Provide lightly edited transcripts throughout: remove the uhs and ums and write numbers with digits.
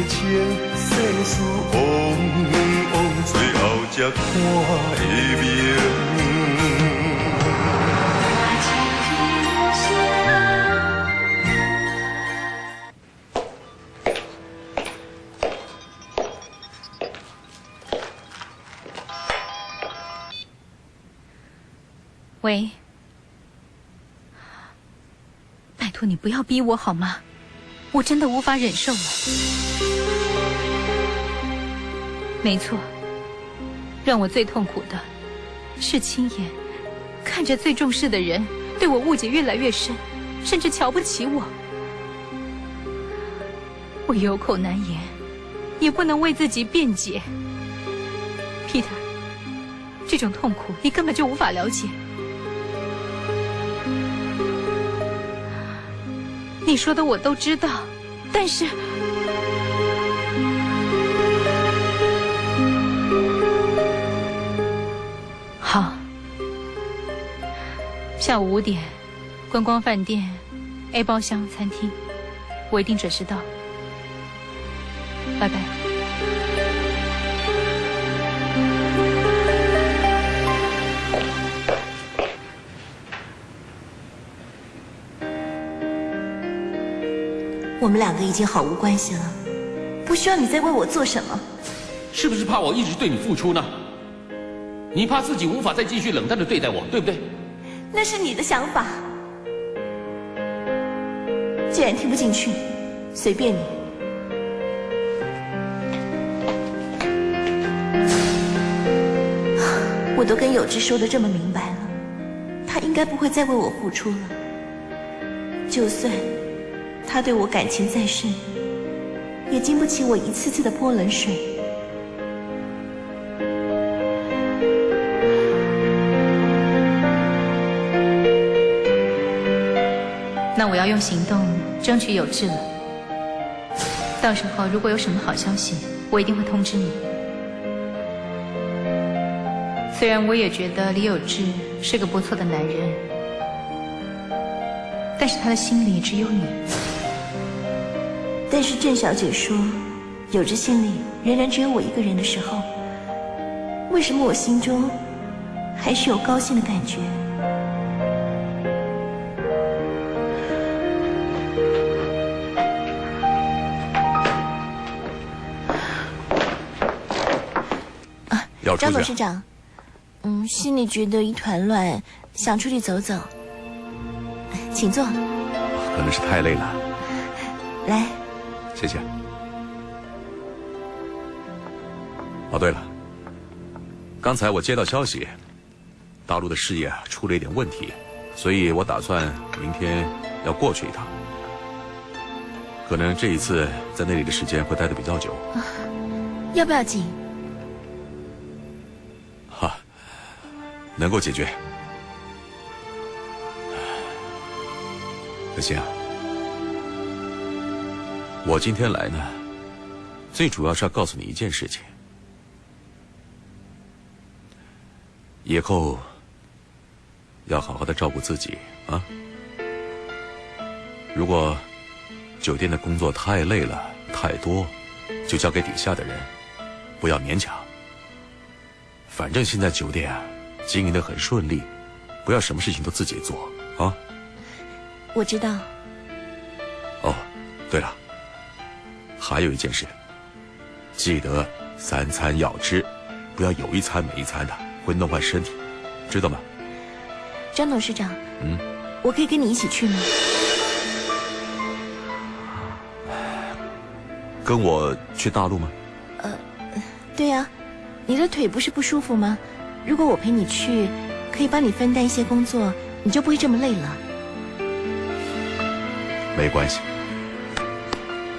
情世事往往，最后才看会明。喂，拜托你不要逼我好吗？我真的无法忍受了。没错，让我最痛苦的是亲眼看着最重视的人对我误解越来越深，甚至瞧不起我。我有口难言，也不能为自己辩解。Peter， 这种痛苦你根本就无法了解。你说的我都知道，但是好，下午5点，观光饭店 A 包厢餐厅，我一定准时到。拜拜。我们两个已经毫无关系了，不需要你再为我做什么。是不是怕我一直对你付出呢？你怕自己无法再继续冷淡的对待我，对不对？那是你的想法。既然听不进去，随便你。我都跟有志说的这么明白了，他应该不会再为我付出了。就算他对我感情再深，也经不起我一次次的泼冷水。那我要用行动争取有志了。到时候如果有什么好消息，我一定会通知你。虽然我也觉得李有志是个不错的男人，但是他的心里只有你。但是郑小姐说，有志心里仍然只有我一个人的时候，为什么我心中还是有高兴的感觉？张董事长，心里觉得一团乱，想出去走走，请坐。可能是太累了。来，谢谢。哦，对了，刚才我接到消息，大陆的事业出了一点问题，所以我打算明天要过去一趟。可能这一次在那里的时间会待得比较久。要不要紧？哈，能够解决。可心啊，我今天来呢，最主要是要告诉你一件事情。以后要好好的照顾自己啊。如果酒店的工作太累了、太多，就交给底下的人，不要勉强。反正现在酒店经营得很顺利，不要什么事情都自己做啊。我知道。哦，对了，还有一件事，记得3餐要吃，不要有一餐没一餐的，会弄坏身体，知道吗？张董事长，我可以跟你一起去吗？跟我去大陆吗？对呀，你的腿不是不舒服吗？如果我陪你去，可以帮你分担一些工作，你就不会这么累了。没关系，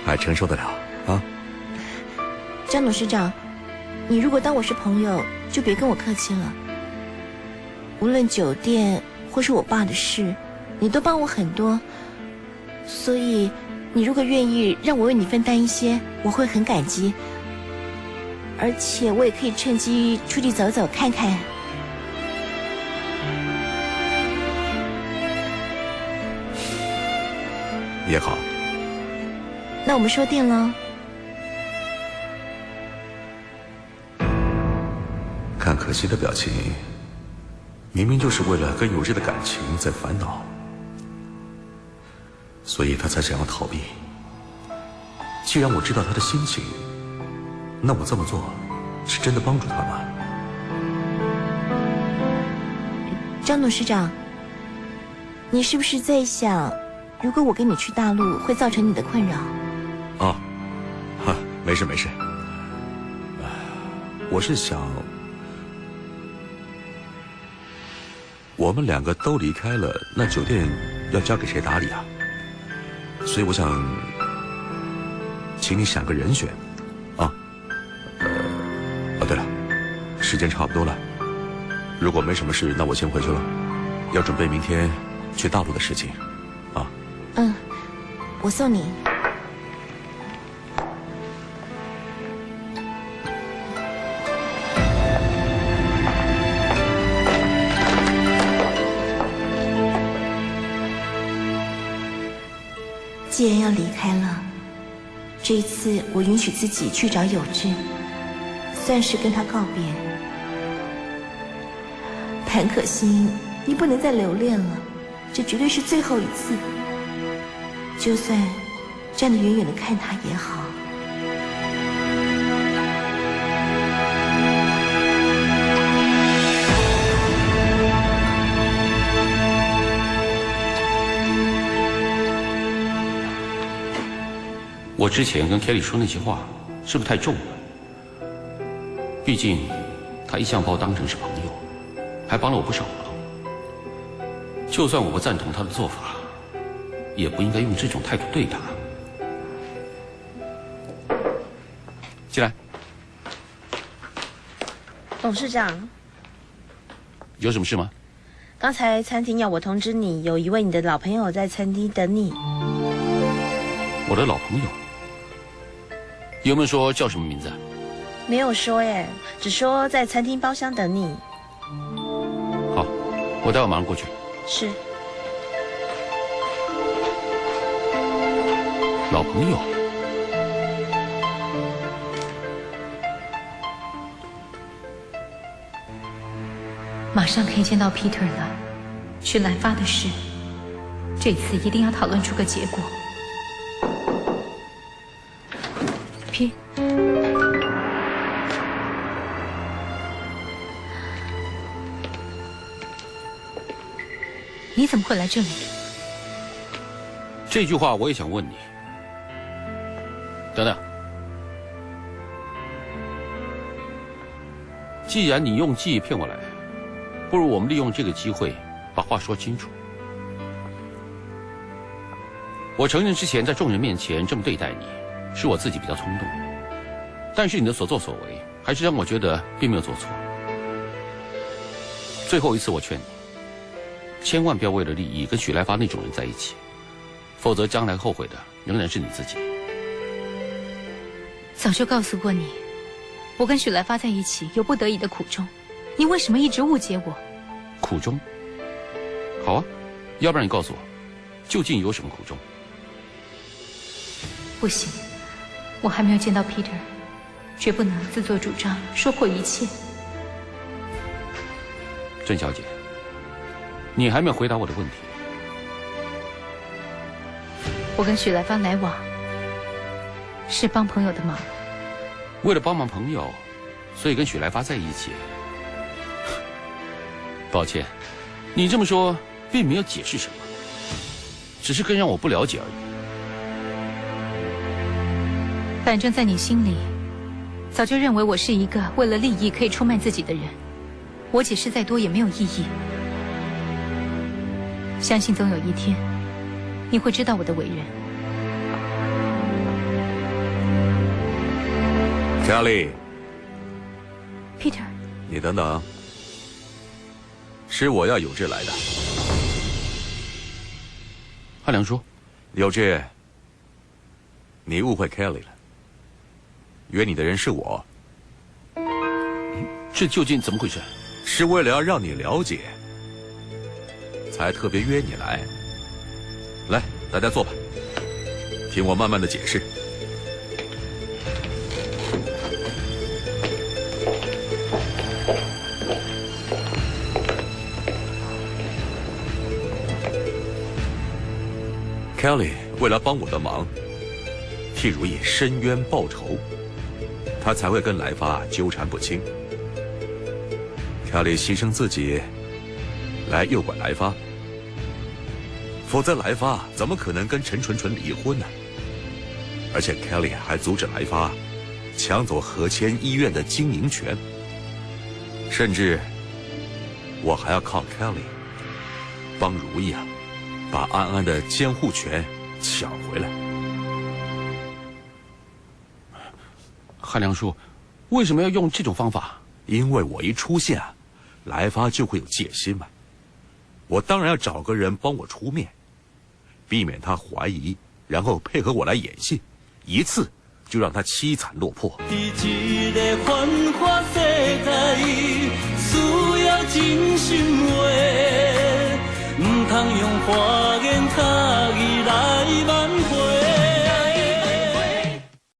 还承受得了啊。张董事长，你如果当我是朋友，就别跟我客气了。无论酒店或是我爸的事，你都帮我很多，所以你如果愿意让我为你分担一些，我会很感激。而且我也可以趁机出去走走看看。也好。那我们说定了。看可惜的表情，明明就是为了跟有志的感情在烦恼，所以他才想要逃避。既然我知道他的心情，那我这么做是真的帮助他吗？张董事长，你是不是在想，如果我跟你去大陆，会造成你的困扰？哦，哈，没事没事。我是想，我们两个都离开了，那酒店要交给谁打理啊？所以我想，请你想个人选，啊，对了，时间差不多了，如果没什么事，那我先回去了，要准备明天去大陆的事情，啊。嗯，我送你。既然要离开了，这一次我允许自己去找有志，算是跟他告别。谭可欣，你不能再留恋了，这绝对是最后一次。就算站得远远的看他也好。我之前跟 Kelly 说那些话，是不是太重了？毕竟，他一向把我当成是朋友，还帮了我不少忙。就算我不赞同他的做法，也不应该用这种态度对他。进来。董事长，有什么事吗？刚才餐厅要我通知你，有一位你的老朋友在餐厅等你。我的老朋友。有没有说叫什么名字？没有说耶，只说在餐厅包厢等你。好，我待会马上过去。是。老朋友。马上可以见到 Peter 了。许兰发的事，这次一定要讨论出个结果。你怎么会来这里？这句话我也想问你。等等，既然你用记忆骗我来，不如我们利用这个机会把话说清楚。我承认之前在众人面前这么对待你，是我自己比较冲动，但是你的所作所为还是让我觉得并没有做错。最后一次我劝你，千万不要为了利益跟许来发那种人在一起，否则将来后悔的仍然是你自己。早就告诉过你，我跟许来发在一起有不得已的苦衷，你为什么一直误解我？苦衷？好啊，要不然你告诉我，究竟有什么苦衷？不行，我还没有见到 Peter， 绝不能自作主张说破一切。甄小姐，你还没有回答我的问题。我跟许来发来往，是帮朋友的忙。为了帮忙朋友，所以跟许来发在一起。抱歉，你这么说并没有解释什么，只是更让我不了解而已。反正在你心里，早就认为我是一个为了利益可以出卖自己的人，我解释再多也没有意义。相信总有一天，你会知道我的为人。Kelly， Peter， 你等等，是我要有志来的。汉良说：“有志，你误会 Kelly 了，约你的人是我。这究竟怎么回事？是为了要让你了解，才特别约你来。来，大家坐吧，听我慢慢的解释。Kelly 为了帮我的忙，替如意伸冤报仇，他才会跟来发纠缠不清。Kelly 牺牲自己来诱拐来发，否则来发怎么可能跟陈纯纯离婚呢？而且 Kelly 还阻止来发抢走和谦医院的经营权，甚至我还要靠 Kelly 帮如意把安安的监护权抢回来。汉良叔，为什么要用这种方法？因为我一出现来发就会有戒心嘛。我当然要找个人帮我出面，避免他怀疑，然后配合我来演戏，一次就让他凄惨落魄。在这个繁华世代，需要真心话，唔通用花言巧